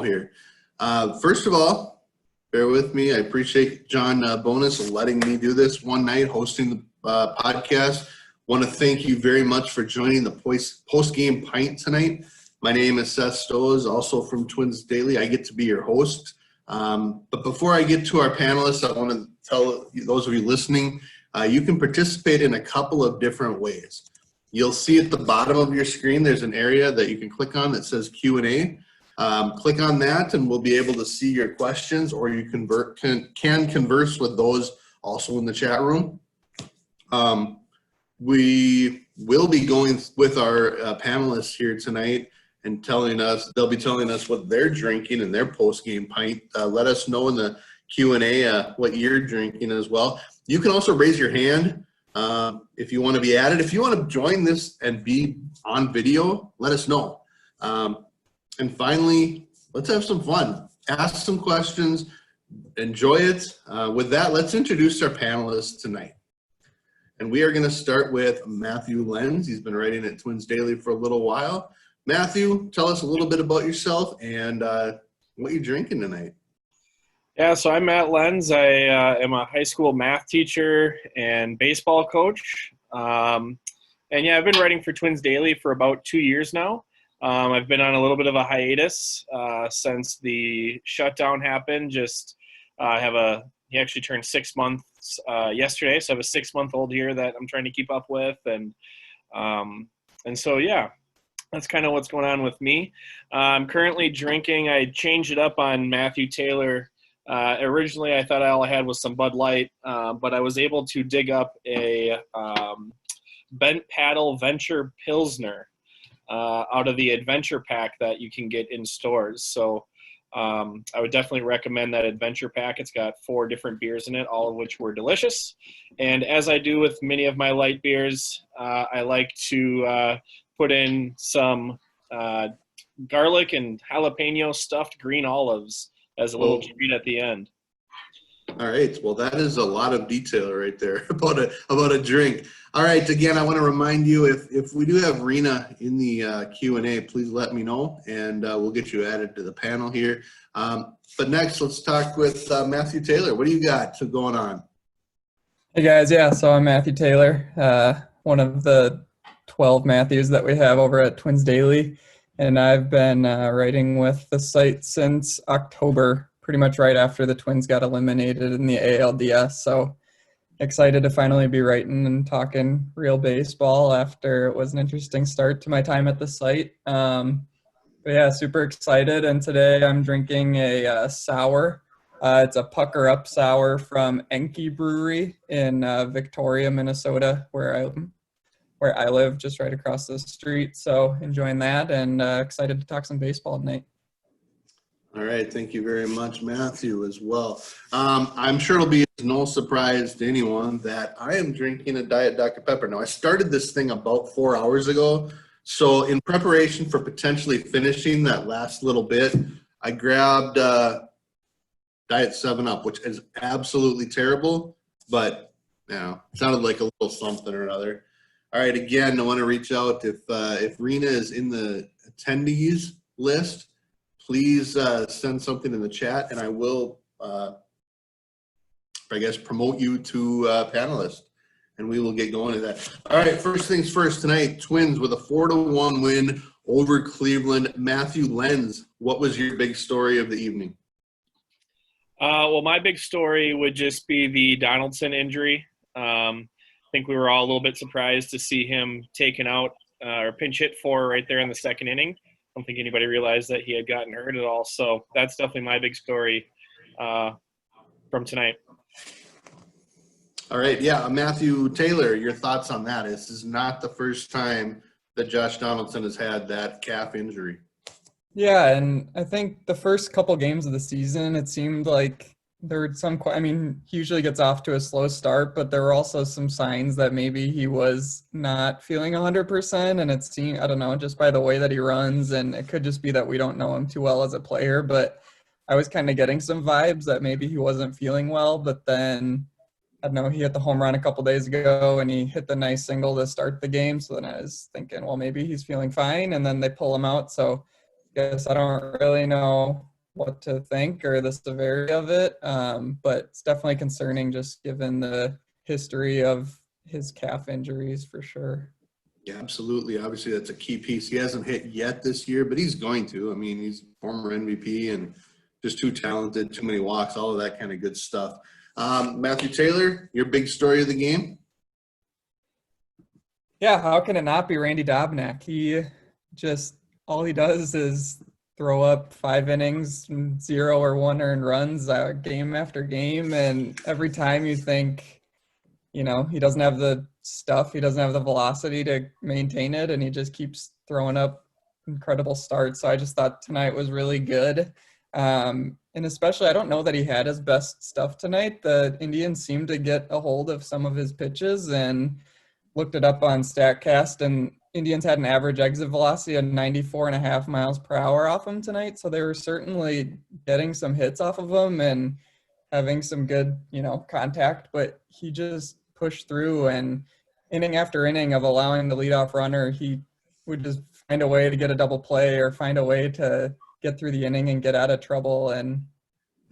here. First of all, bear with me. I appreciate John Bonus letting me do this one night, hosting the podcast. Want to thank you very much for joining the Postgame Pint tonight. My name is Seth Stoes, also from Twins Daily. I get to be your host. But before I get to our panelists, I want to tell those of you listening, you can participate in a couple of different ways. You'll see at the bottom of your screen, there's an area that you can click on that says Q&A. Click on that and we'll be able to see your questions, or you can converse with those also in the chat room. We will be going with our panelists here tonight and they'll be telling us what they're drinking in their post-game pint. Let us know in the Q&A what you're drinking as well. You can also raise your hand if you want to be added. If you want to join this and be on video, let us know. And finally, let's have some fun. Ask some questions. Enjoy it. With that, let's introduce our panelists tonight. And we are going to start with Matthew Lenz. He's been writing at Twins Daily for a little while. Matthew, tell us a little bit about yourself and what you're drinking tonight. Yeah, so I'm Matt Lenz. I am a high school math teacher and baseball coach. And yeah, I've been writing for Twins Daily for about 2 years now. I've been on a little bit of a hiatus since the shutdown happened. He actually turned 6 months yesterday, so I have a 6-month-old here that I'm trying to keep up with. And so, yeah, that's kind of what's going on with me. I'm currently drinking. I changed it up on Matthew Taylor. Originally, I thought all I had was some Bud Light, but I was able to dig up a Bent Paddle Venture Pilsner out of the Adventure Pack that you can get in stores. So I would definitely recommend that Adventure Pack. It's got 4 different beers in it, all of which were delicious. And as I do with many of my light beers, I like to put in some garlic and jalapeno stuffed green olives as a little treat at the end. All right. Well, that is a lot of detail right there about a drink. All right. Again, I want to remind you, if we do have Rena in the Q&A, please let me know, and we'll get you added to the panel here. But next, let's talk with Matthew Taylor. What do you got going on? Hey, guys. Yeah, so I'm Matthew Taylor, one of the 12 Matthews that we have over at Twins Daily, and I've been writing with the site since October, pretty much right after the Twins got eliminated in the ALDS. So excited to finally be writing and talking real baseball after it was an interesting start to my time at the site. But yeah, super excited. And today I'm drinking a sour. It's a Pucker Up sour from Enki Brewery in Victoria, Minnesota, where I live, just right across the street. So enjoying that and excited to talk some baseball tonight. All right. Thank you very much, Matthew, as well. I'm sure it'll be no surprise to anyone that I am drinking a Diet Dr. Pepper. Now, I started this thing about 4 hours ago. So in preparation for potentially finishing that last little bit, I grabbed Diet 7-Up, which is absolutely terrible, but it sounded like a little something or another. All right. Again, I want to reach out if Rena is in the attendees list. Please send something in the chat, and I will, promote you to panelist, and we will get going to that. All right, first things first tonight, Twins with a 4-1 win over Cleveland. Matthew Lenz, what was your big story of the evening? Well, my big story would just be the Donaldson injury. I think we were all a little bit surprised to see him taken out or pinch hit for right there in the second inning. I don't think anybody realized that he had gotten hurt at all. So that's definitely my big story from tonight. All right. Yeah. Matthew Taylor, your thoughts on that? This is not the first time that Josh Donaldson has had that calf injury. Yeah, and I think the first couple games of the season, it seemed like there were he usually gets off to a slow start, but there were also some signs that maybe he was not feeling 100%, and it seemed, I don't know, just by the way that he runs, and it could just be that we don't know him too well as a player, but I was kind of getting some vibes that maybe he wasn't feeling well, but then, I don't know, he hit the home run a couple days ago, and he hit the nice single to start the game, so then I was thinking, well, maybe he's feeling fine, and then they pull him out, so I guess I don't really know what to think or the severity of it, but it's definitely concerning just given the history of his calf injuries for sure. Yeah, absolutely. Obviously, that's a key piece. He hasn't hit yet this year, but he's going to. I mean, he's former MVP and just too talented, too many walks, all of that kind of good stuff. Matthew Taylor, your big story of the game? Yeah, how can it not be Randy Dobnak? He just, all he does is throw up 5 innings, 0 or 1 earned runs game after game. And every time you think, he doesn't have the stuff, he doesn't have the velocity to maintain it, and he just keeps throwing up incredible starts. So I just thought tonight was really good. And especially, I don't know that he had his best stuff tonight. The Indians seemed to get a hold of some of his pitches, and looked it up on StatCast, and Indians had an average exit velocity of 94.5 miles per hour off him tonight. So they were certainly getting some hits off of him and having some good, contact, but he just pushed through, and inning after inning of allowing the leadoff runner, he would just find a way to get a double play or find a way to get through the inning and get out of trouble and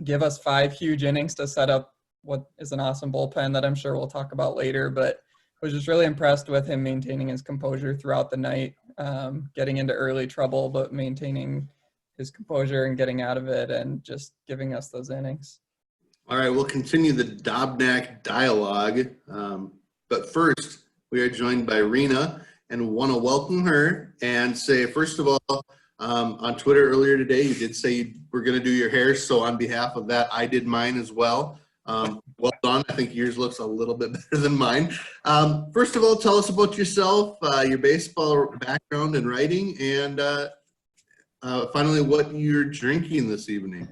give us 5 huge innings to set up what is an awesome bullpen that I'm sure we'll talk about later. But was just really impressed with him maintaining his composure throughout the night, getting into early trouble, but maintaining his composure and getting out of it and just giving us those innings. All right, we'll continue the Dobnak dialogue. But first, we are joined by Rena and want to welcome her and say, first of all, on Twitter earlier today, you did say you were going to do your hair. So on behalf of that, I did mine as well. Well done. I think yours looks a little bit better than mine. First of all, tell us about yourself, your baseball background and writing, and finally, what you're drinking this evening.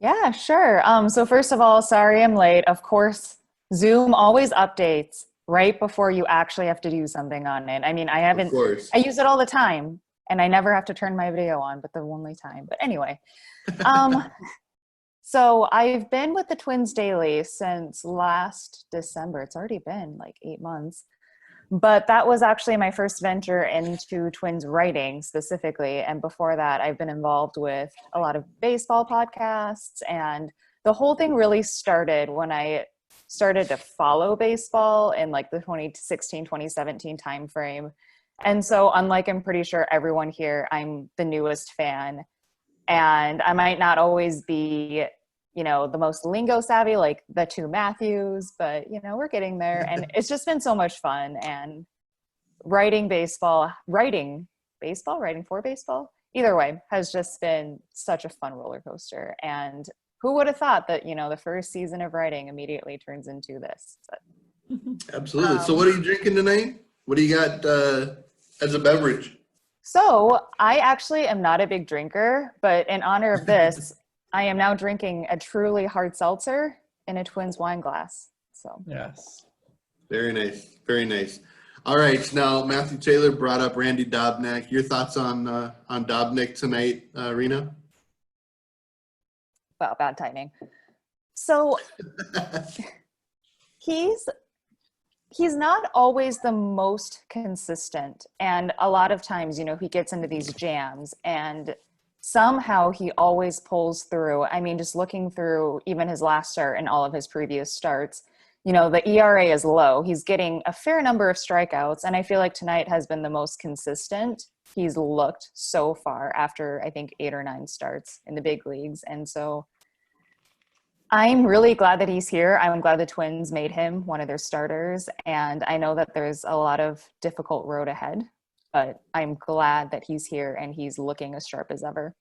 Yeah, sure. So first of all, sorry I'm late. Of course, Zoom always updates right before you actually have to do something on it. I mean, I use it all the time, and I never have to turn my video on, but the only time. But anyway, so I've been with the Twins Daily since last December. It's already been like 8 months. But that was actually my first venture into Twins writing specifically. And before that, I've been involved with a lot of baseball podcasts. And the whole thing really started when I started to follow baseball in like the 2016, 2017 timeframe. And so unlike I'm pretty sure everyone here, I'm the newest fan. And I might not always be, the most lingo savvy, like the 2 Matthews, but, we're getting there. And it's just been so much fun. And writing for baseball, either way, has just been such a fun roller coaster. And who would have thought that, the first season of writing immediately turns into this? But, absolutely. So what are you drinking tonight? What do you got as a beverage? So I actually am not a big drinker, but in honor of this, I am now drinking a truly hard seltzer in a Twins wine glass. So yes, very nice, very nice. All right, now Matthew Taylor brought up Randy Dobnak. Your thoughts on Dobnak tonight, Rena? Well, bad timing. So he's not always the most consistent, and a lot of times, he gets into these jams and somehow he always pulls through. I mean, just looking through even his last start and all of his previous starts, the ERA is low. He's getting a fair number of strikeouts, and I feel like tonight has been the most consistent he's looked so far after, I think, 8 or 9 starts in the big leagues. And so I'm really glad that he's here. I'm glad the Twins made him one of their starters, and I know that there's a lot of difficult road ahead, but I'm glad that he's here and he's looking as sharp as ever.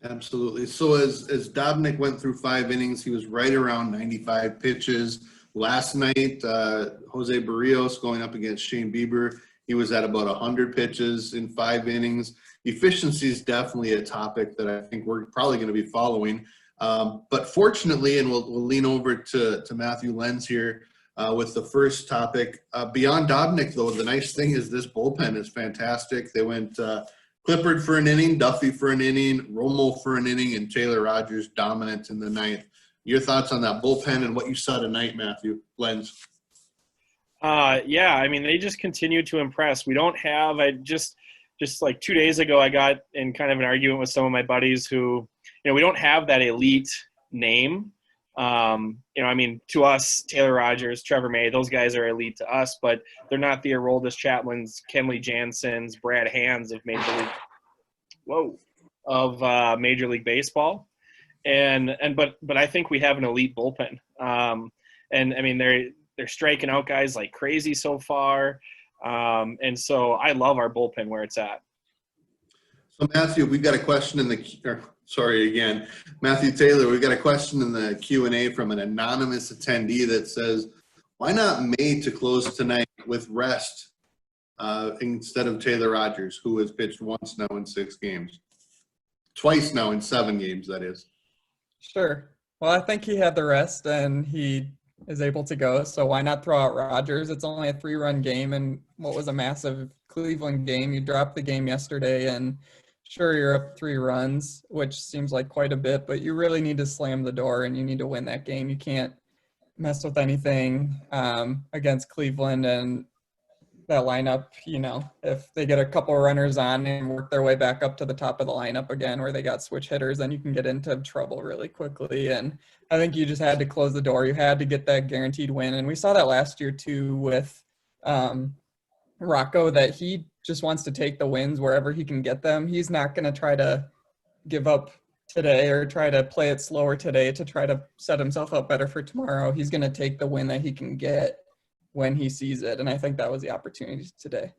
Absolutely. So as Dobnak went through 5 innings, he was right around 95 pitches. Last night, Jose Barrios going up against Shane Bieber, he was at about 100 pitches in 5 innings. Efficiency is definitely a topic that I think we're probably going to be following. But fortunately, and we'll lean over to Matthew Lenz here with the first topic. Beyond Dobnak, though, the nice thing is this bullpen is fantastic. They went Clippard for an inning, Duffy for an inning, Romo for an inning, and Taylor Rogers dominant in the 9th. Your thoughts on that bullpen and what you saw tonight, Matthew Lenz? Yeah, I mean, they just continue to impress. We don't have – just like 2 days ago, I got in kind of an argument with some of my buddies who – we don't have that elite name. I mean, to us, Taylor Rogers, Trevor May, those guys are elite to us, but they're not the Aroldis Chaplins, Kenley Jansen's, Brad Hands of Major League Baseball. But I think we have an elite bullpen. And I mean, they're striking out guys like crazy so far. And so I love our bullpen where it's at. So Matthew, we've got a question Matthew Taylor, we've got a question in the Q&A from an anonymous attendee that says, why not May to close tonight with rest instead of Taylor Rogers, who has pitched once now in 6 games? Twice now in 7 games, that is. Sure. Well, I think he had the rest and he is able to go. So why not throw out Rogers? It's only a 3-run game and what was a massive Cleveland game. You dropped the game yesterday and sure, you're up 3 runs, which seems like quite a bit, but you really need to slam the door and you need to win that game. You can't mess with anything against Cleveland and that lineup. If they get a couple of runners on and work their way back up to the top of the lineup again where they got switch hitters, then you can get into trouble really quickly. And I think you just had to close the door. You had to get that guaranteed win. And we saw that last year too with Rocco, that he just wants to take the wins wherever he can get them. He's not going to try to give up today or try to play it slower today to try to set himself up better for tomorrow. He's going to take the win that he can get when he sees it. And I think that was the opportunity today.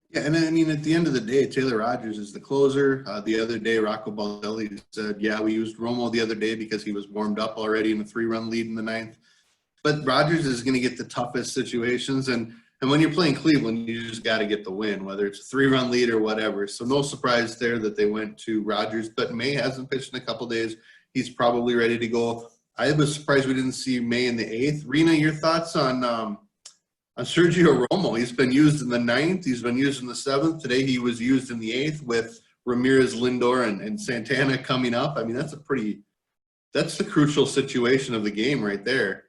Yeah, and I mean, at the end of the day, Taylor Rogers is the closer. The other day, Rocco Baldelli said, yeah, we used Romo the other day because he was warmed up already in a 3-run lead in the 9th. But Rogers is going to get the toughest situations. And when you're playing Cleveland, you just got to get the win, whether it's a 3-run lead or whatever. So no surprise there that they went to Rogers. But May hasn't pitched in a couple days. He's probably ready to go. I was surprised we didn't see May in the 8th. Rena, your thoughts on Sergio Romo? He's been used in the 9th. He's been used in the 7th. Today he was used in the 8th with Ramirez, Lindor, and Santana coming up. I mean, that's the crucial situation of the game right there.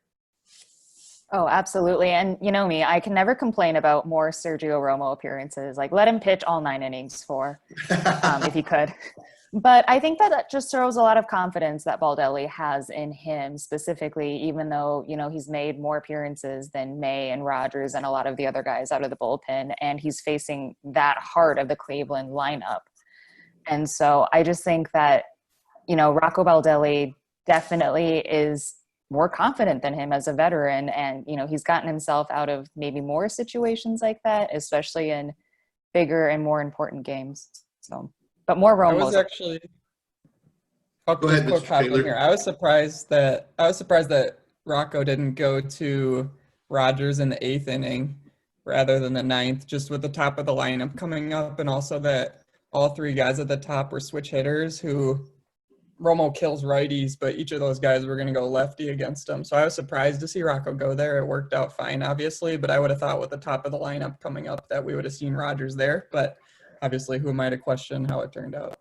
Oh, absolutely. And you know me, I can never complain about more Sergio Romo appearances. Like, let him pitch all 9 innings if he could. But I think that just throws a lot of confidence that Baldelli has in him specifically, even though, he's made more appearances than May and Rogers and a lot of the other guys out of the bullpen. And he's facing that heart of the Cleveland lineup. And so I just think that, Rocco Baldelli definitely is more confident than him as a veteran. And, he's gotten himself out of maybe more situations like that, especially in bigger and more important games. So, but more Romo. I was actually, go ahead, Mr. Taylor. Here. I was surprised that Rocco didn't go to Rogers in the 8th inning rather than the 9th, just with the top of the lineup coming up. And also that all 3 guys at the top were switch hitters who Romo kills righties, but each of those guys were going to go lefty against him. So I was surprised to see Rocco go there. It worked out fine, obviously, but I would have thought with the top of the lineup coming up that we would have seen Rogers there. But obviously, who am I to question how it turned out?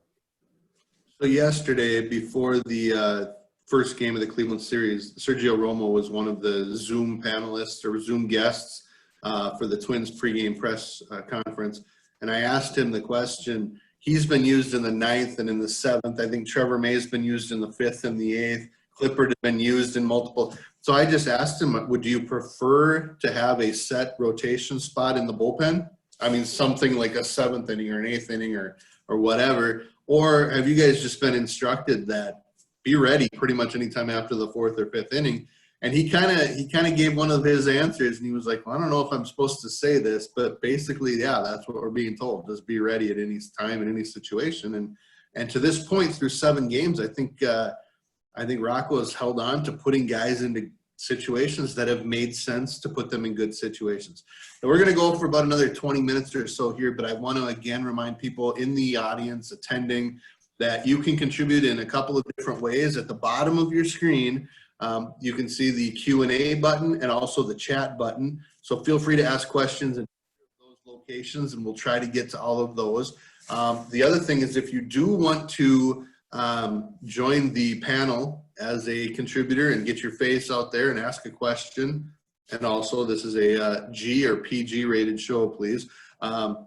So yesterday, before the first game of the Cleveland series, Sergio Romo was one of the Zoom panelists or Zoom guests for the Twins pregame press conference. And I asked him the question. He's been used in the 9th and in the 7th. I think Trevor May has been used in the 5th and the 8th. Clippard has been used in multiple. So I just asked him, would you prefer to have a set rotation spot in the bullpen? I mean, something like a 7th inning or an 8th inning or whatever. Or have you guys just been instructed that be ready pretty much anytime after the 4th or 5th inning? And he kind of gave one of his answers, and he was like, well, I don't know if I'm supposed to say this, but basically, yeah, that's what we're being told. Just be ready at any time in any situation. And to this point, through 7 games, I think Rocco has held on to putting guys into situations that have made sense to put them in good situations. And we're going to go for about another 20 minutes or so here, but I want to again remind people in the audience attending that you can contribute in a couple of different ways. At the bottom of your screen, you can see the Q&A button and also the chat button. So feel free to ask questions in those locations, and we'll try to get to all of those. The other thing is, if you do want to join the panel as a contributor and get your face out there and ask a question, and also this is a G or PG rated show, please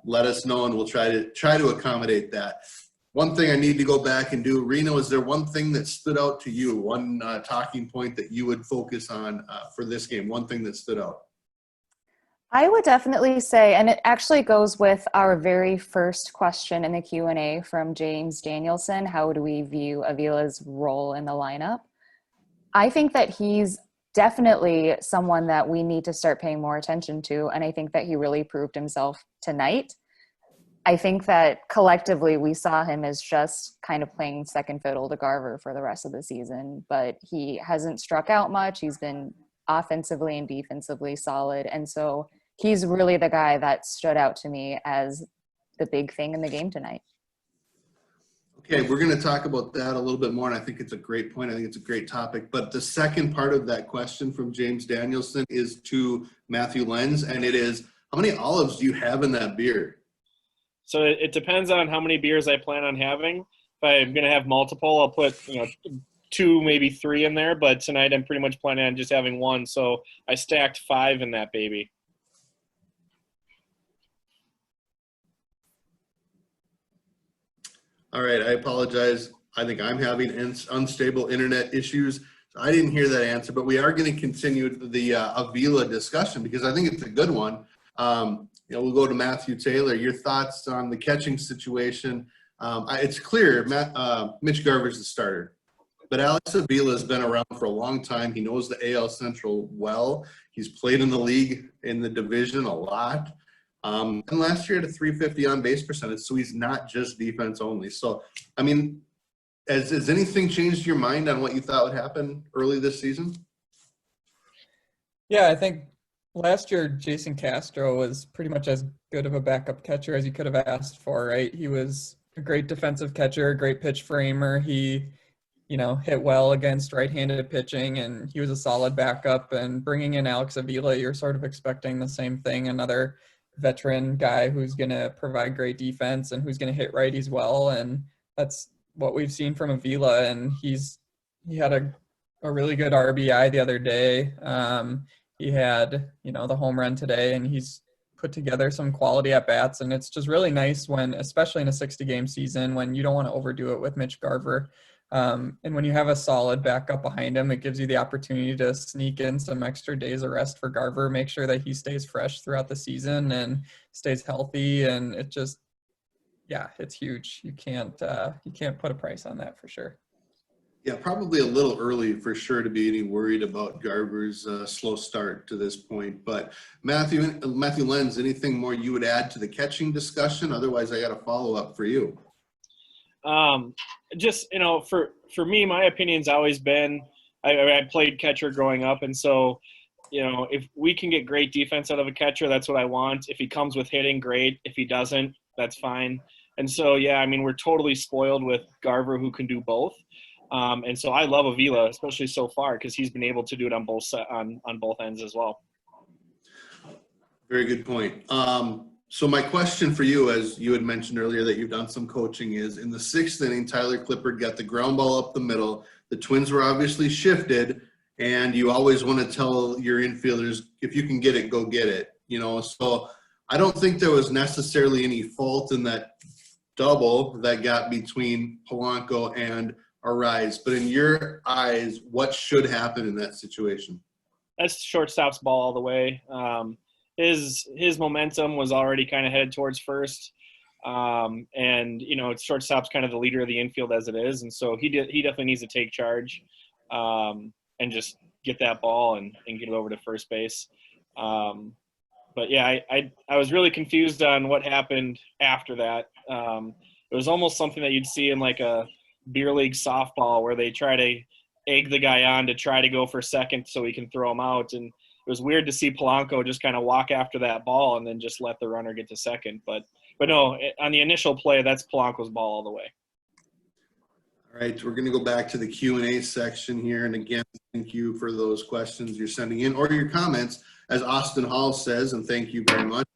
let us know, and we'll try to accommodate that. one thing I need to go back and do. Rena, is there one thing that stood out to you, one talking point that you would focus on for this game, one thing that stood out? I would definitely say, and it actually goes with our very first question in the Q&A from James Danielson, how do we view Avila's role in the lineup? I think that he's definitely someone that we need to start paying more attention to, and I think that he really proved himself tonight. I think that collectively we saw him as just kind of playing second fiddle to Garver for the rest of the season, but he hasn't struck out much. He's been offensively and defensively solid, and so he's really the guy that stood out to me as the big thing in the game tonight. Okay, we're going to talk about that a little bit more, and I think it's a great point. I think it's a great topic. But the second part of that question from James Danielson is to Matthew Lenz, and it is, how many olives do you have in that beer? So it depends on how many beers I plan on having. If I'm going to have multiple, I'll put 2, maybe 3 in there. But tonight I'm pretty much planning on just having 1. So I stacked 5 in that baby. All right, I apologize. I think I'm having unstable internet issues. So I didn't hear that answer, but we are going to continue the Avila discussion because I think it's a good one. We'll go to Matthew Taylor. Your thoughts on the catching situation? It's clear Mitch Garver's the starter, but Alex Avila has been around for a long time. He knows the AL Central well. He's played in the league, in the division a lot. And last year had a 350 on base percentage, so he's not just defense only. So, I mean, has anything changed your mind on what you thought would happen early this season? Yeah, I think last year Jason Castro was pretty much as good of a backup catcher as you could have asked for, right? He was a great defensive catcher, a great pitch framer. He, hit well against right-handed pitching, and he was a solid backup. And bringing in Alex Avila, you're sort of expecting the same thing, another veteran guy who's going to provide great defense and who's going to hit righties well. And that's what we've seen from Avila. And he had a really good RBI the other day. He had, the home run today, and he's put together some quality at bats. And it's just really nice when, especially in a 60-game season, when you don't want to overdo it with Mitch Garver. And when you have a solid backup behind him, it gives you the opportunity to sneak in some extra days of rest for Garver, make sure that he stays fresh throughout the season and stays healthy. And it just, it's huge. You can't put a price on that for sure. Yeah, probably a little early for sure to be any worried about Garver's slow start to this point. But Matthew Lenz, anything more you would add to the catching discussion? Otherwise, I got a follow-up for you. Just, for me, my opinion's always been, I played catcher growing up. And so, if we can get great defense out of a catcher, that's what I want. If he comes with hitting, great. If he doesn't, that's fine. And so, we're totally spoiled with Garver, who can do both. And so I love Avila, especially so far, because he's been able to do it on both ends as well. Very good point. So my question for you, as you had mentioned earlier that you've done some coaching, is in the 6th inning, Tyler Clippard got the ground ball up the middle. The Twins were obviously shifted, and you always want to tell your infielders, if you can get it, go get it. So I don't think there was necessarily any fault in that double that got between Polanco and Arise. But in your eyes, what should happen in that situation? That's shortstop's ball all the way. His momentum was already kind of headed towards first. And shortstop's kind of the leader of the infield as it is. And so he definitely needs to take charge and just get that ball and get it over to first base. But I was really confused on what happened after that. It was almost something that you'd see in like a beer league softball where they try to egg the guy on to try to go for second so he can throw him out. And it was weird to see Polanco just kind of walk after that ball and then just let the runner get to second. But no, on the initial play, that's Polanco's ball all the way. All right, we're going to go back to the Q&A section here. And again, thank you for those questions you're sending in or your comments. As Austin Hall says, and thank you very much,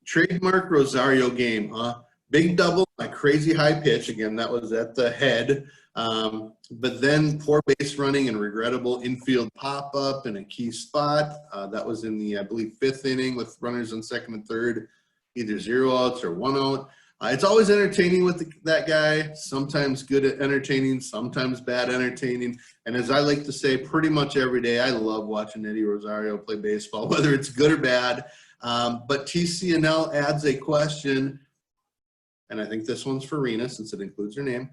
trademark Rosario game, huh? Big double, a crazy high pitch. Again, that was at the head. But then poor base running and regrettable infield pop-up in a key spot. That was in the, I believe, 5th inning with runners on 2nd and 3rd, either 0 outs or 1 out. It's always entertaining with that guy, sometimes good at entertaining, sometimes bad entertaining. And as I like to say, pretty much every day, I love watching Eddie Rosario play baseball, whether it's good or bad. But TCNL adds a question, and I think this one's for Rena since it includes her name.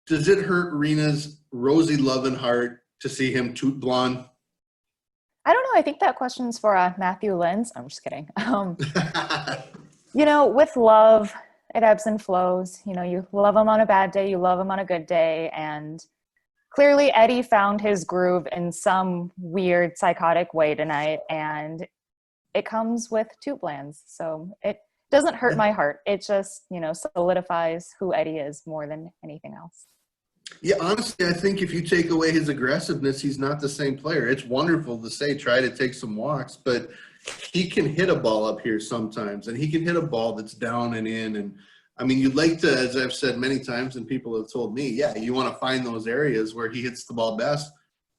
Does it hurt Rena's rosy love and heart to see him toot blonde? I don't know. I think that question's for Matthew Lenz. I'm just kidding. You know, with love, it ebbs and flows. You know, you love him on a bad day, you love him on a good day. And clearly Eddie found his groove in some weird psychotic way tonight. And it comes with toot blands. So it doesn't hurt my heart. It just, you know, solidifies who Eddie is more than anything else. Yeah, honestly, I think if you take away his aggressiveness, he's not the same player. It's wonderful to say, try to take some walks, but he can hit a ball up here sometimes, and he can hit a ball that's down and in. And I mean, you'd like to, as I've said many times, and people have told me, yeah, you want to find those areas where he hits the ball best.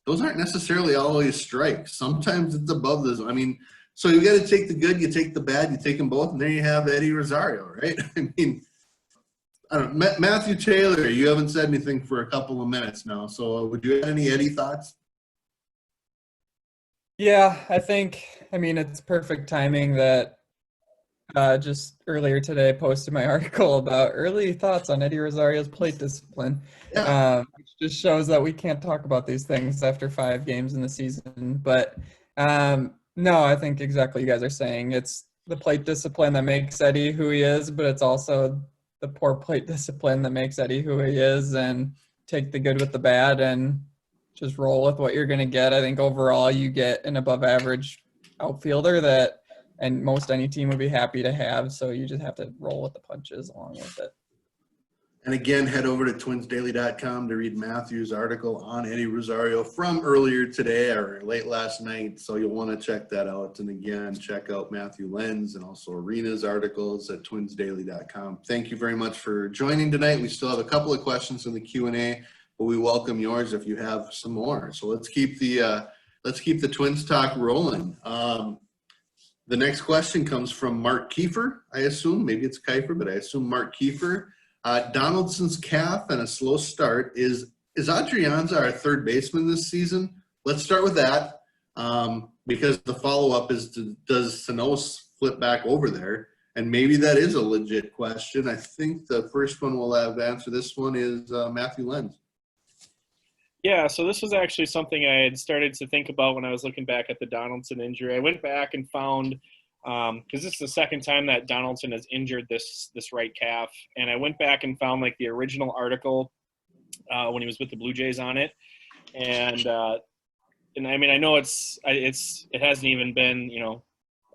Those aren't necessarily always strikes. Sometimes it's above those. I mean, so you got to take the good, you take the bad, you take them both, and there you have Eddie Rosario, right? I mean, I don't know. Matthew Taylor, you haven't said anything for a couple of minutes now. So would you have any Eddie thoughts? Yeah, I mean, it's perfect timing that just earlier today I posted my article about early thoughts on Eddie Rosario's plate discipline, which just shows that we can't talk about these things after 5 games in the season. But no, I think exactly what you guys are saying. It's the plate discipline that makes Eddie who he is, but it's also the poor plate discipline that makes Eddie who he is, and take the good with the bad and just roll with what you're going to get. I think overall you get an above average outfielder that, and most any team would be happy to have. So you just have to roll with the punches along with it. And again, head over to twinsdaily.com to read Matthew's article on Eddie Rosario from earlier today or late last night. So you'll want to check that out. And again, check out Matthew Lenz and also Rena's articles at twinsdaily.com. Thank you very much for joining tonight. We still have a couple of questions in the Q&A, but we welcome yours if you have some more. So let's keep the Twins talk rolling. The next question comes from Mark Kiefer, I assume. Maybe it's Kiefer, but I assume Mark Kiefer. Donaldson's calf and a slow start. Is Adrianza our third baseman this season? Let's start with that, because the follow-up is, does Sano flip back over there? And maybe that is a legit question. I think the first one we'll have to answer this one is Matthew Lenz. Yeah, so this was actually something I had started to think about when I was looking back at the Donaldson injury. I went back and found, because this is the second time that Donaldson has injured this right calf, and I went back and found like the original article when he was with the Blue Jays on it, and I mean, I know it hasn't even been, you know,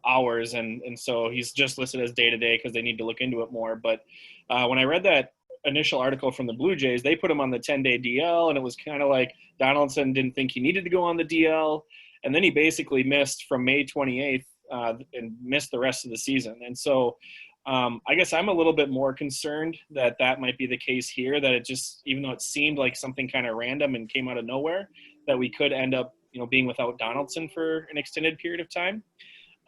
hours, and so he's just listed as day-to-day because they need to look into it more. But when I read that initial article from the Blue Jays, they put him on the 10-day DL, and it was kind of like Donaldson didn't think he needed to go on the DL, and then he basically missed from May 28th and missed the rest of the season. And so I guess I'm a little bit more concerned that might be the case here, that it just, even though it seemed like something kind of random and came out of nowhere, that we could end up, you know, being without Donaldson for an extended period of time.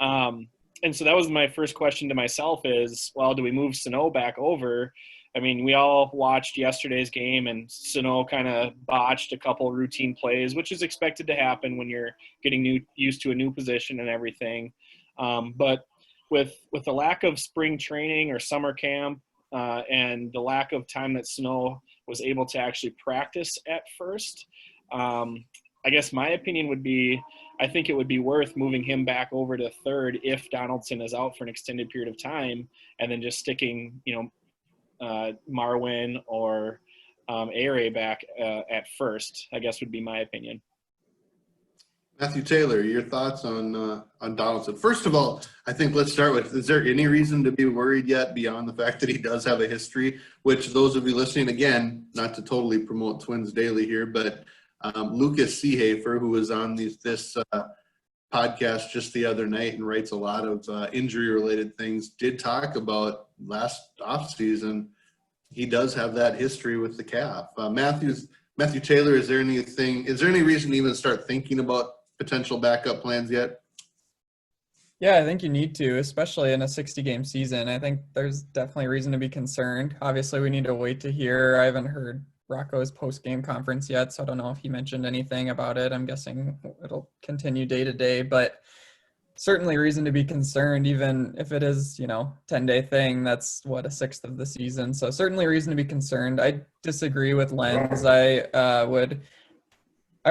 And so that was my first question to myself is, well, do we move Sano back over? I mean, we all watched yesterday's game, and Sano kind of botched a couple routine plays, which is expected to happen when you're getting used to a new position and everything. But with the lack of spring training or summer camp and the lack of time that Sano was able to actually practice at first, I guess my opinion would be, I think it would be worth moving him back over to third if Donaldson is out for an extended period of time, and then just sticking, you know, Marwin or Aire back at first, I guess would be my opinion. Matthew Taylor, your thoughts on Donaldson? First of all, I think let's start with, is there any reason to be worried yet beyond the fact that he does have a history, which those of you listening, again, not to totally promote Twins Daily here, but Lucas Seehafer, who was on this podcast just the other night and writes a lot of injury-related things, did talk about last offseason. He does have that history with the calf. Matthew Taylor, is there any reason to even start thinking about potential backup plans yet? Yeah, I think you need to, especially in a 60-game season. I think there's definitely reason to be concerned. Obviously, we need to wait to hear. I haven't heard Rocco's post-game conference yet, so I don't know if he mentioned anything about it. I'm guessing it'll continue day to day, but certainly reason to be concerned, even if it is, 10-day thing. That's what, a sixth of the season. So certainly reason to be concerned. I disagree with Lenz. I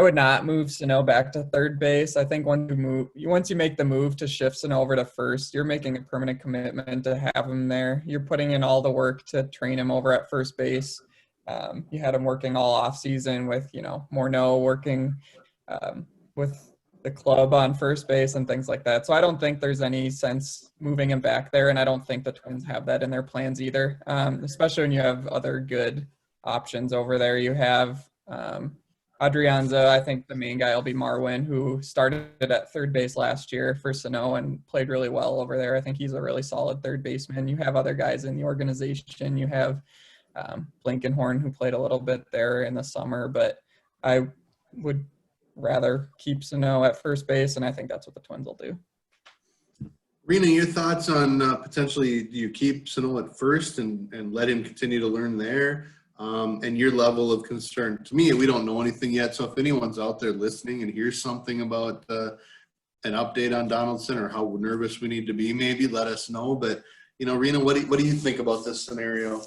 would not move Sano back to third base. I think once you make the move to shift Sano over to first, you're making a permanent commitment to have him there. You're putting in all the work to train him over at first base. You had him working all off season with, Morneau working with the club on first base and things like that. So I don't think there's any sense moving him back there, and I don't think the Twins have that in their plans either, especially when you have other good options over there. You have Adrianza. I think the main guy will be Marwin, who started at third base last year for Sano and played really well over there. I think he's a really solid third baseman. You have other guys in the organization. You have Blankenhorn, who played a little bit there in the summer, but I would rather keep Sano at first base, and I think that's what the Twins will do. Rena, your thoughts on potentially do you keep Sano at first and let him continue to learn there? And your level of concern. To me, we don't know anything yet. So if anyone's out there listening and hears something about an update on Donaldson or how nervous we need to be, maybe let us know. But, Rena, what do you think about this scenario?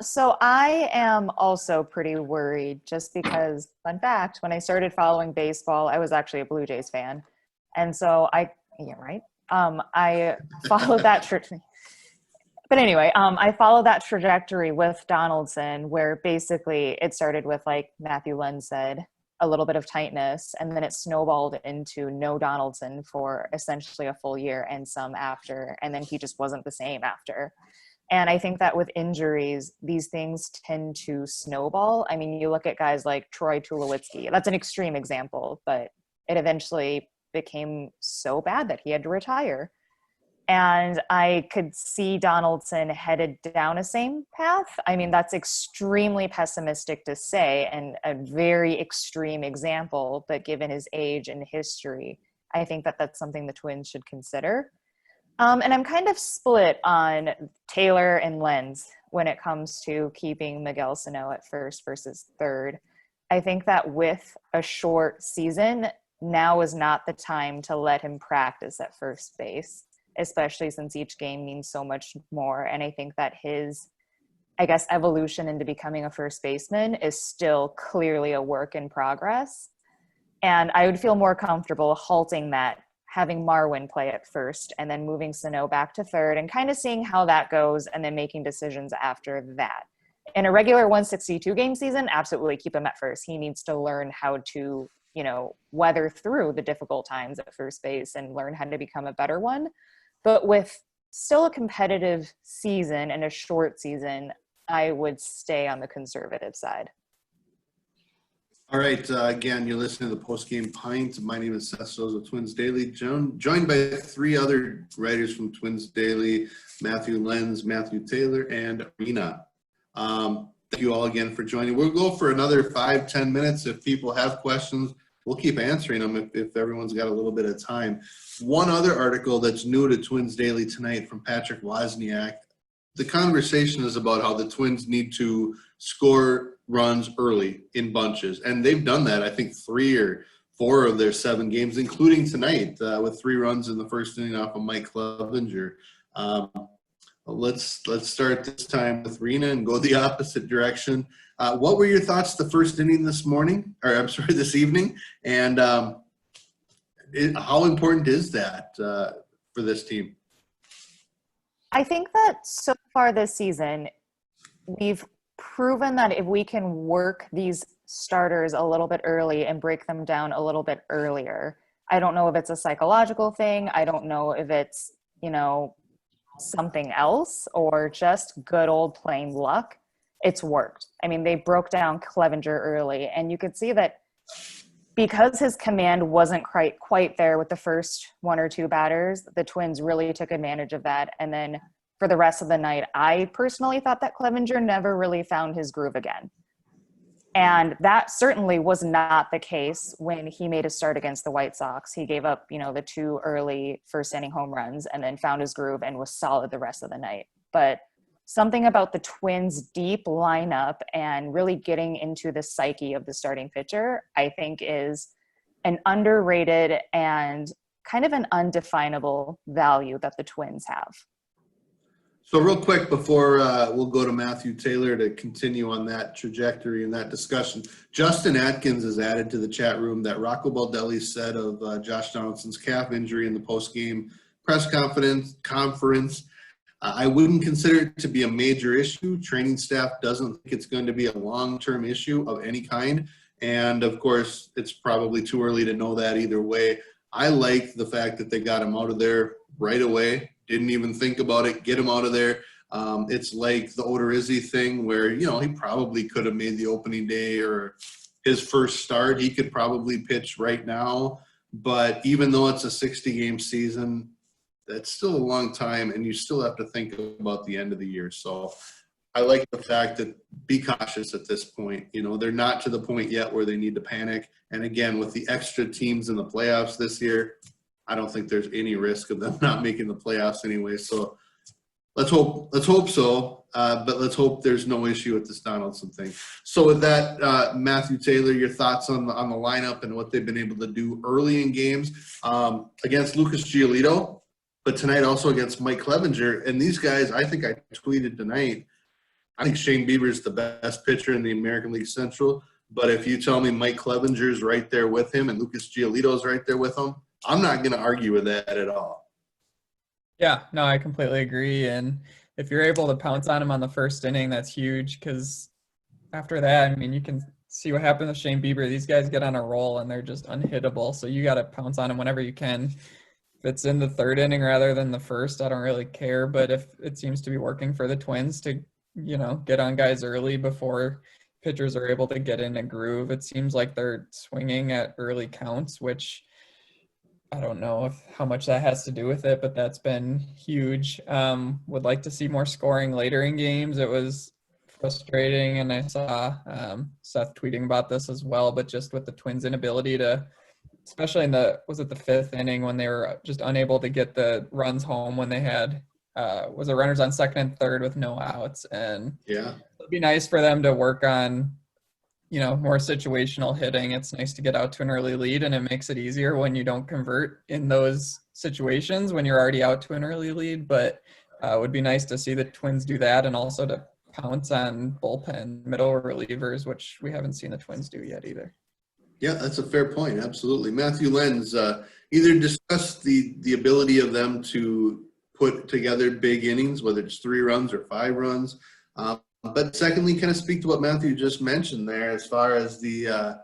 So I am also pretty worried just because, fun fact, when I started following baseball, I was actually a Blue Jays fan. And so I followed that But anyway, I followed that trajectory with Donaldson, where basically it started with, like Matthew Lenz said, a little bit of tightness, and then it snowballed into no Donaldson for essentially a full year and some after, and then he just wasn't the same after. And I think that with injuries, these things tend to snowball. I mean, you look at guys like Troy Tulowitzki. That's an extreme example, but it eventually became so bad that he had to retire. And I could see Donaldson headed down a same path. I mean, that's extremely pessimistic to say and a very extreme example, but given his age and history, I think that that's something the Twins should consider. And I'm kind of split on Taylor and Lenz when it comes to keeping Miguel Sano at first versus third. I think that with a short season, now is not the time to let him practice at first base, especially since each game means so much more. And I think that his, evolution into becoming a first baseman is still clearly a work in progress. And I would feel more comfortable halting that, having Marwin play at first and then moving Sano back to third and kind of seeing how that goes and then making decisions after that. In a regular 162 game season, absolutely keep him at first. He needs to learn how to, weather through the difficult times at first base and learn how to become a better one. But with still a competitive season and a short season, I would stay on the conservative side. All right. Again, you're listening to the Postgame Pint. My name is Seth Souza, Twins Daily, joined by three other writers from Twins Daily, Matthew Lenz, Matthew Taylor, and Rena. Thank you all again for joining. We'll go for another 5-10 minutes. If people have questions, we'll keep answering them if everyone's got a little bit of time. One other article that's new to Twins Daily tonight from Patrick Wozniak. The conversation is about how the Twins need to score runs early in bunches. And they've done that, I think, 3 or 4 of their 7 games, including tonight with 3 runs in the first inning off of Mike Clevinger. Let's start this time with Rena and go the opposite direction. What were your thoughts the first inning this evening? And how important is that for this team? I think that so far this season, we've proven that if we can work these starters a little bit early and break them down a little bit earlier, I don't know if it's a psychological thing. I don't know if it's, something else or just good old plain luck. It's worked. I mean, they broke down Clevinger early, and you could see that because his command wasn't quite there with the first 1 or 2 batters, the Twins really took advantage of that. And then for the rest of the night, I personally thought that Clevinger never really found his groove again. And that certainly was not the case when he made a start against the White Sox. He gave up, the 2 early first inning home runs and then found his groove and was solid the rest of the night. But something about the Twins' deep lineup and really getting into the psyche of the starting pitcher, I think is an underrated and kind of an undefinable value that the Twins have. So real quick before we'll go to Matthew Taylor to continue on that trajectory and that discussion, Justin Atkins has added to the chat room that Rocco Baldelli said of Josh Donaldson's calf injury in the post-game press conference. I wouldn't consider it to be a major issue. Training staff doesn't think it's going to be a long-term issue of any kind. And, of course, it's probably too early to know that either way. I like the fact that they got him out of there right away. Didn't even think about it, get him out of there. It's like the Odorizzi thing where, he probably could have made the opening day or his first start. He could probably pitch right now. But even though it's a 60-game season, that's still a long time, and you still have to think about the end of the year. So I like the fact that be cautious at this point. They're not to the point yet where they need to panic. And, again, with the extra teams in the playoffs this year, I don't think there's any risk of them not making the playoffs anyway. So let's hope so. But let's hope there's no issue with this Donaldson thing. So with that, Matthew Taylor, your thoughts on the lineup and what they've been able to do early in games against Lucas Giolito, but tonight also against Mike Clevinger. And these guys, I think I tweeted tonight, I think Shane Bieber's the best pitcher in the American League Central. But if you tell me Mike Clevenger's right there with him and Lucas Giolito's right there with him, I'm not going to argue with that at all. Yeah, no, I completely agree. And if you're able to pounce on him on the first inning, that's huge because after that, you can see what happened with Shane Bieber. These guys get on a roll and they're just unhittable. So you got to pounce on him whenever you can. If it's in the third inning rather than the first, I don't really care. But if it seems to be working for the Twins to, get on guys early before pitchers are able to get in a groove, it seems like they're swinging at early counts, which I don't know how much that has to do with it, but that's been huge. Would like to see more scoring later in games. It was frustrating, and I saw Seth tweeting about this as well, but just with the Twins' inability to, especially in the fifth inning when they were just unable to get the runs home when they had, runners on second and third with no outs. And yeah, it'd be nice for them to work on more situational hitting. It's nice to get out to an early lead, and it makes it easier when you don't convert in those situations when you're already out to an early lead. But it would be nice to see the Twins do that and also to pounce on bullpen middle relievers, which we haven't seen the Twins do yet either. Yeah, that's a fair point. Absolutely. Matthew Lenz, either discuss the ability of them to put together big innings, whether it's 3 runs or 5 runs, but secondly, kind of speak to what Matthew just mentioned there as far as the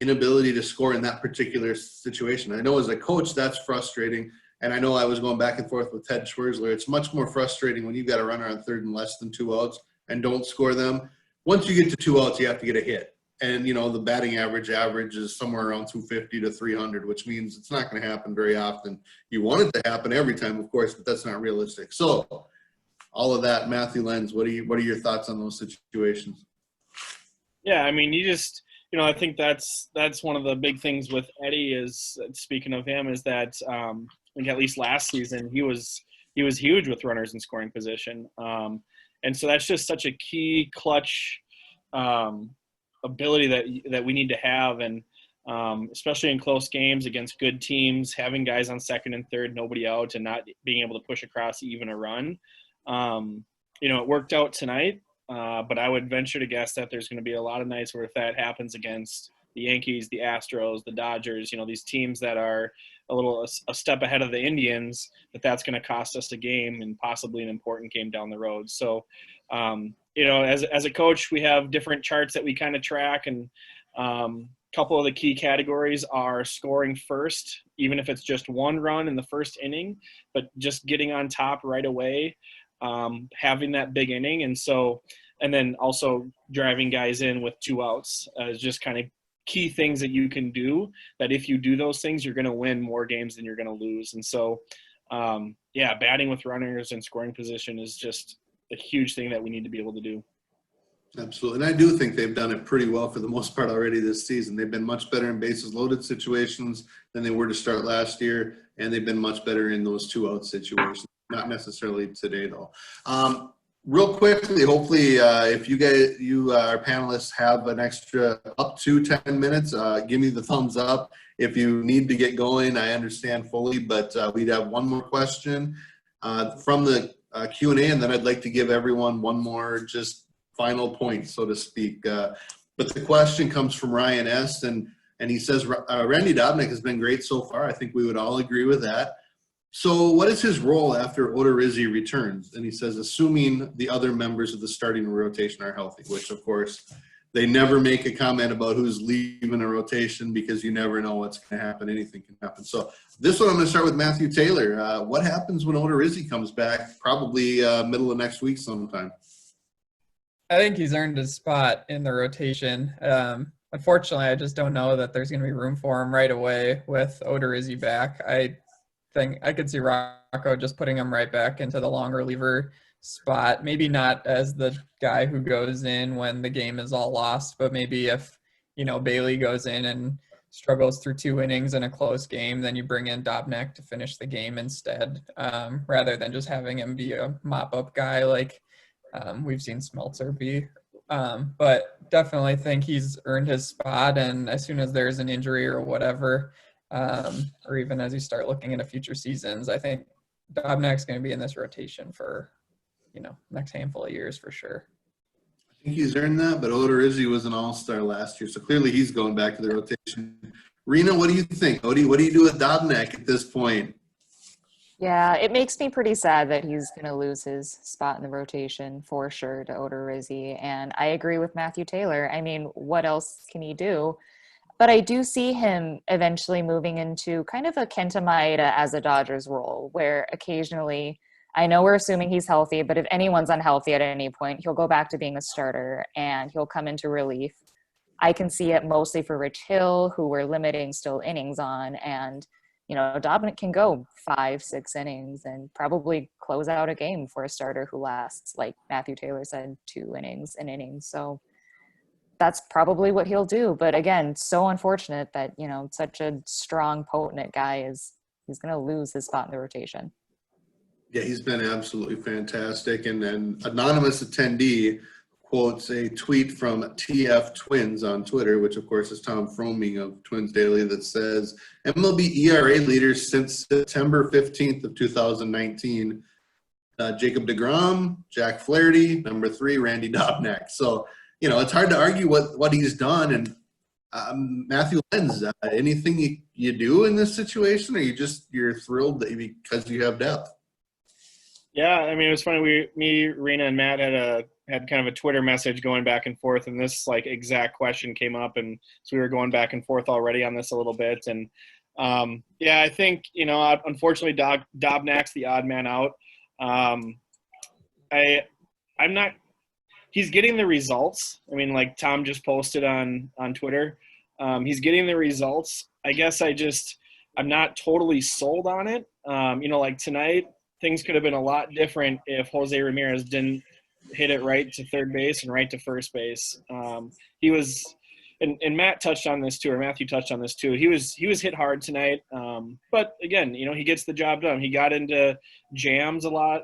inability to score in that particular situation. I know as a coach that's frustrating, and I know I was going back and forth with Ted Schwerzler. It's much more frustrating when you've got a runner on third and less than 2 outs and don't score them. Once you get to 2 outs, you have to get a hit. And, the batting average is somewhere around 250 to 300, which means it's not going to happen very often. You want it to happen every time, of course, but that's not realistic. So all of that, Matthew Lenz, what are your thoughts on those situations? Yeah, you just, I think that's one of the big things with Eddie is, speaking of him, is that I think at least last season he was huge with runners in scoring position. And so that's just such a key clutch ability that we need to have, and especially in close games against good teams, having guys on second and third, nobody out, and not being able to push across even a run. It worked out tonight, but I would venture to guess that there's going to be a lot of nights where if that happens against the Yankees, the Astros, the Dodgers, these teams that are a step ahead of the Indians, that's going to cost us a game and possibly an important game down the road. So, as a coach, we have different charts that we kind of track, and a couple of the key categories are scoring first, even if it's just 1 run in the first inning, but just getting on top right away, having that big inning. And then also driving guys in with 2 outs is just kind of key things that you can do, that if you do those things, you're going to win more games than you're going to lose. And so, batting with runners and scoring position is just a huge thing that we need to be able to do. Absolutely. And I do think they've done it pretty well for the most part already this season. They've been much better in bases loaded situations than they were to start last year, and they've been much better in those 2-out situations. Not necessarily today, though. Real quickly, hopefully, if our panelists have an extra up to 10 minutes, give me the thumbs up. If you need to get going, I understand fully, but we'd have one more question from the Q&A, and then I'd like to give everyone one more just final point, so to speak. But the question comes from Ryan S. And he says, Randy Dobnak has been great so far. I think we would all agree with that. So what is his role after Odorizzi returns? And he says, assuming the other members of the starting rotation are healthy, which of course they never make a comment about who's leaving a rotation because you never know what's going to happen. Anything can happen. So this one, I'm going to start with Matthew Taylor. What happens when Odorizzi comes back? Probably middle of next week sometime. I think he's earned his spot in the rotation. Unfortunately, I just don't know that there's going to be room for him right away with Odorizzi back. I think I could see Rocco just putting him right back into the long reliever spot. Maybe not as the guy who goes in when the game is all lost, but maybe if, Bailey goes in and struggles through 2 innings in a close game, then you bring in Dobnak to finish the game instead, rather than just having him be a mop-up guy like we've seen Smeltzer be. But definitely think he's earned his spot, and as soon as there's an injury or whatever, or even as you start looking into future seasons, I think Dobnak's going to be in this rotation for, next handful of years for sure. I think he's earned that, but Odorizzi was an all-star last year, so clearly he's going back to the rotation. Rena, what do you think? What do you do with Dobnak at this point? Yeah, it makes me pretty sad that he's going to lose his spot in the rotation for sure to Odorizzi. And I agree with Matthew Taylor. I mean, what else can he do? But I do see him eventually moving into kind of a Kenta Maeda as a Dodgers role, where occasionally, I know we're assuming he's healthy, but if anyone's unhealthy at any point, he'll go back to being a starter and he'll come into relief. I can see it mostly for Rich Hill, who we're limiting still innings on, and Dobnak can go 5-6 innings and probably close out a game for a starter who lasts, like Matthew Taylor said, 2 innings, an inning. So that's probably what he'll do. But again, so unfortunate that, such a strong, potent guy he's going to lose his spot in the rotation. Yeah, he's been absolutely fantastic. And an anonymous attendee quotes a tweet from TF Twins on Twitter, which of course is Tom Froming of Twins Daily, that says MLB ERA leaders since September 15th of 2019, Jacob deGrom, Jack Flaherty, number 3, Randy Dobnak. So, it's hard to argue what he's done. And Matthew Lenz, anything you do in this situation, or you're thrilled that because you have depth? Yeah, I mean, it was funny. Me, Rena, and Matt had kind of a Twitter message going back and forth, and this exact question came up, and so we were going back and forth already on this a little bit. And I think unfortunately, Dobnak's the odd man out. I'm not. He's getting the results. I mean, like Tom just posted on Twitter, he's getting the results. I guess I'm not totally sold on it. Like tonight, things could have been a lot different if Jose Ramirez didn't hit it right to third base and right to first base. He was, and Matt touched on this too, or Matthew touched on this too. He was hit hard tonight. But again, he gets the job done. He got into jams a lot,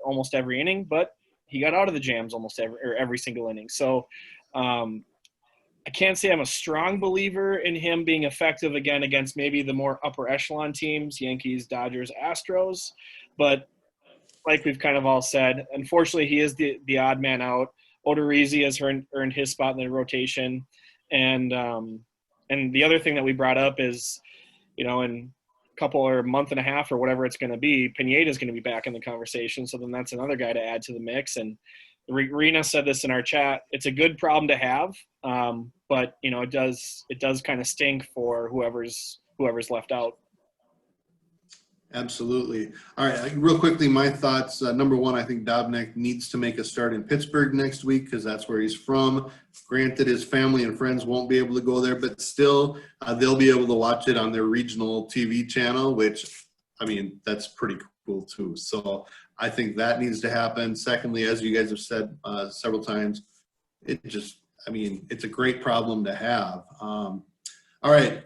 almost every inning, but he got out of the jams almost every single inning. So I can't say I'm a strong believer in him being effective again against maybe the more upper echelon teams, Yankees, Dodgers, Astros. But like we've kind of all said, unfortunately, he is the odd man out. Odorizzi has earned his spot in the rotation. And the other thing that we brought up is, in a couple or month and a half or whatever it's going to be, Pineda is going to be back in the conversation. So then that's another guy to add to the mix. And Rena said this in our chat. It's a good problem to have, but it does kind of stink for whoever's left out. Absolutely. All right, real quickly, my thoughts. Number one, I think Dobnak needs to make a start in Pittsburgh next week because that's where he's from. Granted, his family and friends won't be able to go there, but still, they'll be able to watch it on their regional TV channel, which, that's pretty cool too. So I think that needs to happen. Secondly, as you guys have said several times, it's a great problem to have. All right,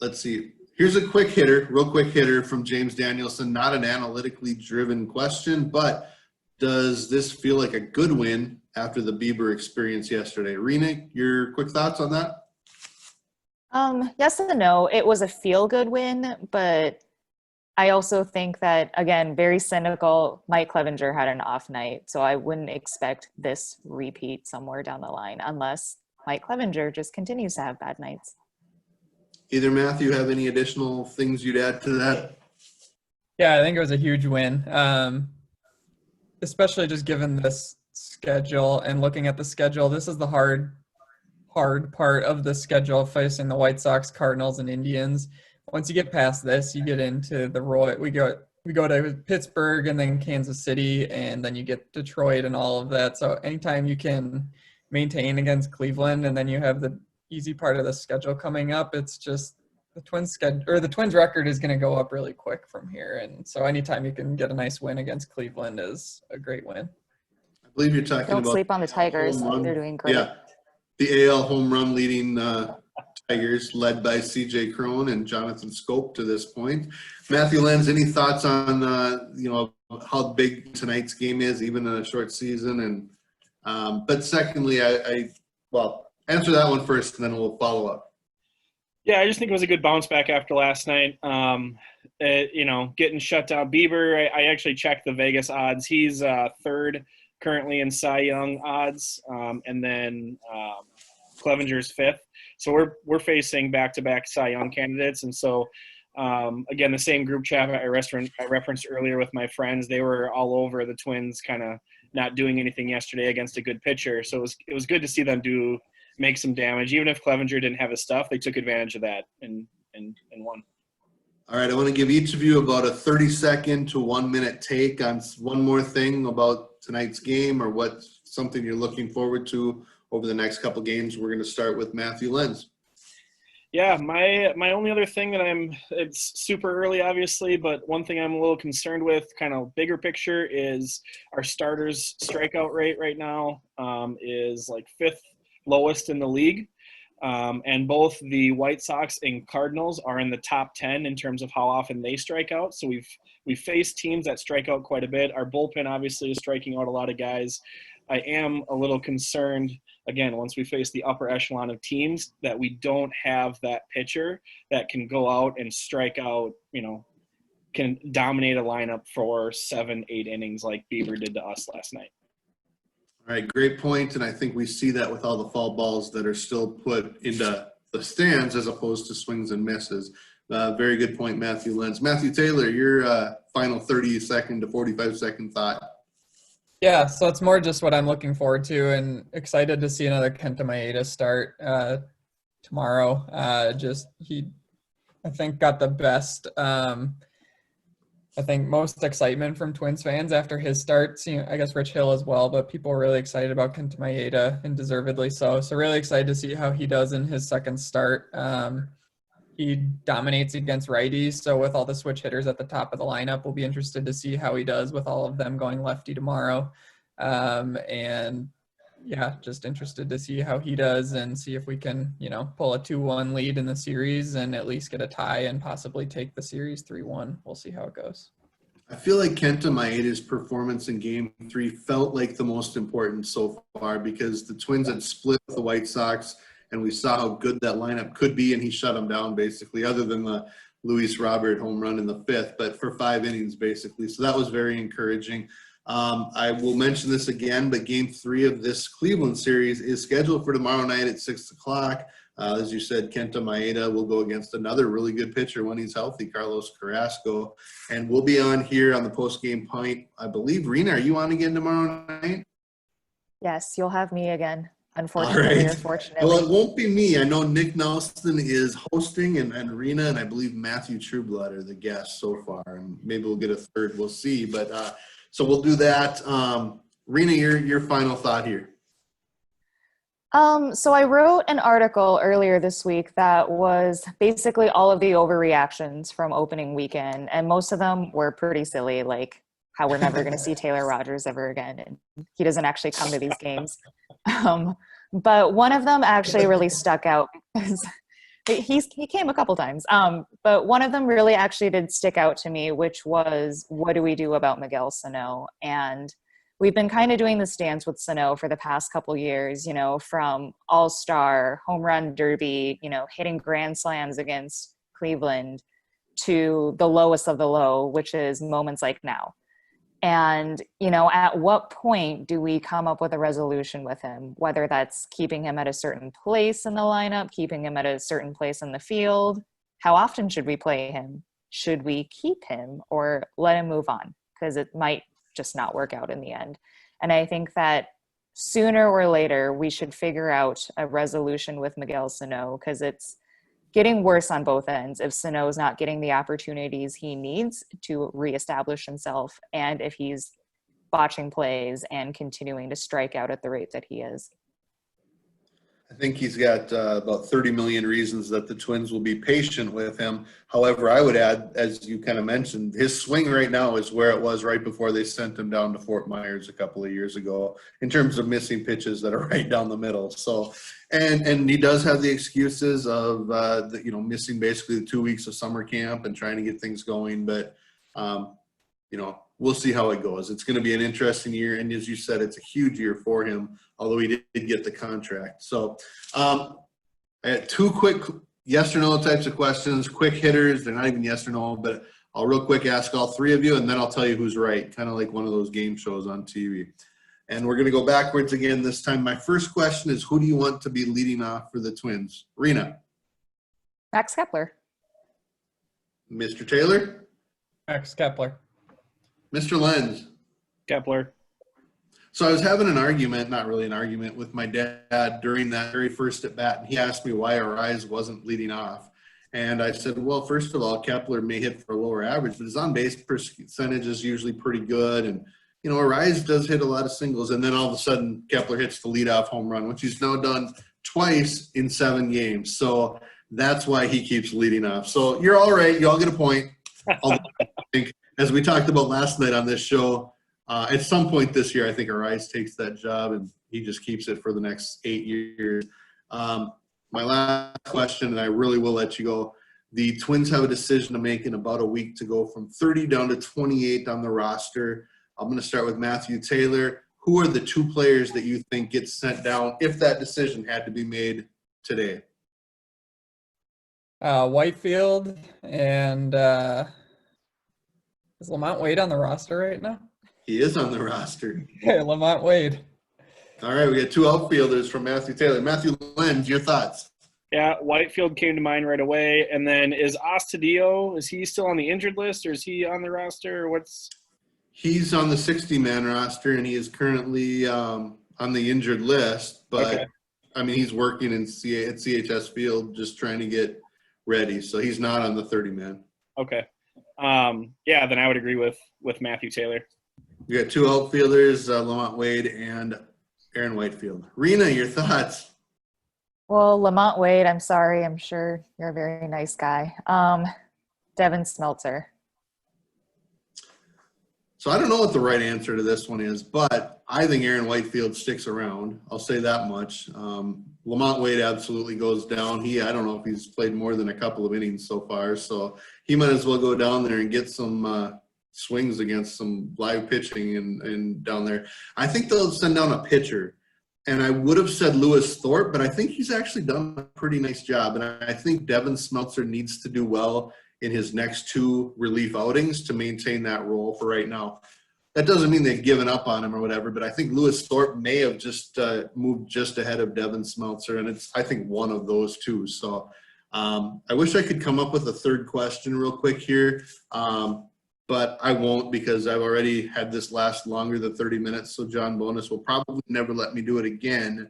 let's see. Here's a real quick hitter from James Danielson. Not an analytically driven question, but does this feel like a good win after the Bieber experience yesterday? Rena, your quick thoughts on that? Yes and no. It was a feel-good win, but I also think that, again, very cynical, Mike Clevinger had an off night, so I wouldn't expect this repeat somewhere down the line unless Mike Clevinger just continues to have bad nights. Either Matthew have any additional things you'd add to that? Yeah, I think it was a huge win, especially just given this schedule and looking at the schedule. This is the hard part of the schedule, facing the White Sox, Cardinals, and Indians. Once you get past this, you get into the Roy. We go to Pittsburgh and then Kansas City, and then you get Detroit and all of that. So anytime you can maintain against Cleveland, and then you have the easy part of the schedule coming up, it's just the Twins record is going to go up really quick from here. And so anytime you can get a nice win against Cleveland is a great win. I believe you're talking about. Don't sleep on the Tigers. They're doing great. Yeah, the AL home run leading Tigers, led by C.J. Cron and Jonathan Scope to this point. Matthew, Lenz, any thoughts on how big tonight's game is, even in a short season? And but secondly, well, answer that one first, and then we'll follow up. Yeah, I just think it was a good bounce back after last night. Getting shut down. Bieber, I actually checked the Vegas odds. He's third currently in Cy Young odds, and then Clevinger's fifth. So we're facing back-to-back Cy Young candidates, and so again, the same group chat I referenced earlier with my friends, they were all over the Twins kind of not doing anything yesterday against a good pitcher. So it was good to see them make some damage. Even if Clevinger didn't have his stuff, they took advantage of that and won. All right, I want to give each of you about a 30-second to 1 minute take on one more thing about tonight's game, or what's something you're looking forward to over the next couple games. We're going to start with Matthew Lenz. Yeah, my only other thing it's super early, obviously, but one thing I'm a little concerned with, kind of bigger picture, is our starters' strikeout rate right now is like fifth lowest in the league. And both the White Sox and Cardinals are in the top 10 in terms of how often they strike out. So we've faced teams that strike out quite a bit. Our bullpen obviously is striking out a lot of guys. I am a little concerned, again, once we face the upper echelon of teams, that we don't have that pitcher that can go out and strike out, can dominate a lineup for 7-8 innings like Bieber did to us last night. All right, great point, and I think we see that with all the foul balls that are still put into the stands as opposed to swings and misses. Very good point, Matthew Lenz. Matthew Taylor, your final 30-second to 45-second thought. Yeah, so it's more just what I'm looking forward to, and excited to see another Kenta Maeda start tomorrow. He, I think, got the best most excitement from Twins fans after his start. I guess Rich Hill as well, but people were really excited about Kenta Maeda, and deservedly so. So really excited to see how he does in his second start. He dominates against righties, so with all the switch hitters at the top of the lineup, we'll be interested to see how he does with all of them going lefty tomorrow. And yeah, just interested to see how he does and see if we can, pull a 2-1 lead in the series and at least get a tie and possibly take the series 3-1. We'll see how it goes. I feel like Kenta Maeda's performance in Game 3 felt like the most important so far, because the Twins had split the White Sox, and we saw how good that lineup could be, and he shut them down basically, other than the Luis Robert home run in the fifth, but for 5 innings basically. So that was very encouraging. I will mention this again, but Game 3 of this Cleveland series is scheduled for tomorrow night at 6 o'clock. As you said, Kenta Maeda will go against another really good pitcher when he's healthy, Carlos Carrasco. And we'll be on here on the Postgame Pint. I believe, Rena, are you on again tomorrow night? Yes, you'll have me again. Unfortunately, or fortunately. Well, it won't be me. I know Nick Nelson is hosting, and Rena, and I believe Matthew Trueblood are the guests so far. And maybe we'll get a third. We'll see. But so we'll do that. Rena, your final thought here. So I wrote an article earlier this week that was basically all of the overreactions from opening weekend, and most of them were pretty silly, like how we're never going to see Taylor Rogers ever again, and he doesn't actually come to these games. But one of them actually really stuck out because he came a couple times. But one of them really actually did stick out to me, which was, what do we do about Miguel Sano? And we've been kind of doing this dance with Sano for the past couple years, from all-star, home run derby, hitting grand slams against Cleveland, to the lowest of the low, which is moments like now. And, at what point do we come up with a resolution with him, whether that's keeping him at a certain place in the lineup, keeping him at a certain place in the field? How often should we play him? Should we keep him or let him move on? Because it might just not work out in the end. And I think that sooner or later, we should figure out a resolution with Miguel Sano, because it's getting worse on both ends if Sano's not getting the opportunities he needs to reestablish himself, and if he's botching plays and continuing to strike out at the rate that he is. I think he's got about 30 million reasons that the Twins will be patient with him. However, I would add, as you kind of mentioned, his swing right now is where it was right before they sent him down to Fort Myers a couple of years ago in terms of missing pitches that are right down the middle. So, and he does have the excuses of, missing basically the 2 weeks of summer camp and trying to get things going. But, we'll see how it goes. It's going to be an interesting year. And as you said, it's a huge year for him, although he did get the contract. So I had two quick yes or no types of questions, quick hitters. They're not even yes or no, but I'll real quick ask all three of you, and then I'll tell you who's right, kind of like one of those game shows on TV. And we're going to go backwards again this time. My first question is, who do you want to be leading off for the Twins? Rena. Max Kepler. Mr. Taylor. Max Kepler. Mr. Lenz. Kepler. So I was having an argument, not really an argument, with my dad during that very first at bat, and he asked me why Arise wasn't leading off. And I said, well, first of all, Kepler may hit for a lower average, but his on-base percentage is usually pretty good. And, Arise does hit a lot of singles. And then all of a sudden, Kepler hits the leadoff home run, which he's now done twice in 7 games. So that's why he keeps leading off. So you're all right. You all get a point. Although I think, as we talked about last night on this show, at some point this year, I think Arise takes that job and he just keeps it for the next 8 years. My last question, and I really will let you go. The Twins have a decision to make in about a week to go from 30 down to 28 on the roster. I'm going to start with Matthew Taylor. Who are the 2 players that you think get sent down if that decision had to be made today? Whitefield and is Lamont Wade on the roster right now? He is on the roster. Okay, Lamont Wade. All right, we got 2 outfielders from Matthew Taylor. Matthew Lenz, your thoughts? Yeah, Whitefield came to mind right away. And then is Astudillo, is he still on the injured list, or is he on the roster, or what's? He's on the 60-man roster, and he is currently on the injured list. But, Okay. I mean, he's working at CHS Field just trying to get ready. So he's not on the 30-man. Okay. Yeah, then I would agree with Matthew Taylor. We got 2 outfielders, Lamont Wade and Aaron Whitefield. Rena, your thoughts? Well, Lamont Wade, I'm sorry. I'm sure you're a very nice guy. Devin Smeltzer. So I don't know what the right answer to this one is, but I think Aaron Whitefield sticks around. I'll say that much. Lamont Wade absolutely goes down. I don't know if he's played more than a couple of innings so far, so he might as well go down there and get some swings against some live pitching and down there. I think they'll send down a pitcher, and I would have said Lewis Thorpe, but I think he's actually done a pretty nice job, and I think Devin Smeltzer needs to do well in his next 2 relief outings to maintain that role for right now. That doesn't mean they've given up on him or whatever, but I think Lewis Thorpe may have just moved just ahead of Devin Smeltzer, and it's, I think, one of those 2. So I wish I could come up with a third question real quick here, but I won't because I've already had this last longer than 30 minutes, so John Bonus will probably never let me do it again.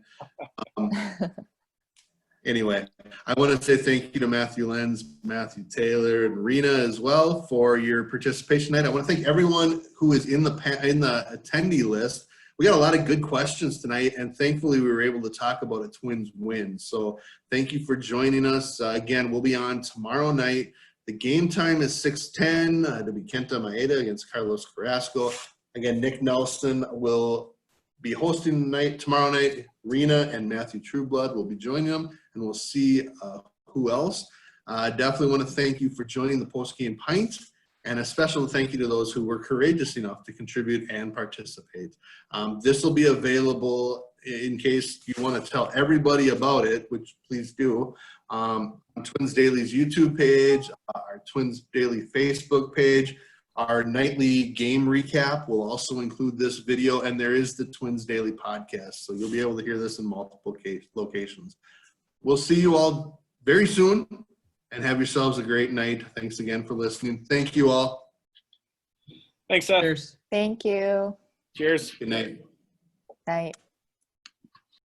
Anyway, I want to say thank you to Matthew Lenz, Matthew Taylor, and Rena as well for your participation tonight. I want to thank everyone who is in the attendee list. We got a lot of good questions tonight, and thankfully we were able to talk about a Twins win. So thank you for joining us. Again, we'll be on tomorrow night. The game time is 6:10. It'll be Kenta Maeda against Carlos Carrasco. Again, Nick Nelson will be hosting tonight. Tomorrow night, Rena and Matthew Trueblood will be joining them, and we'll see who else. Definitely want to thank you for joining the Postgame Pint, and a special thank you to those who were courageous enough to contribute and participate. This will be available in case you want to tell everybody about it, which please do, on Twins Daily's YouTube page, our Twins Daily Facebook page. Our nightly game recap will also include this video, and there is the Twins Daily podcast, so you'll be able to hear this in multiple locations. We'll see you all very soon, and have yourselves a great night. Thanks again for listening. Thank you all. Thanks, Seth. Cheers. Thank you. Cheers. Good night. Night.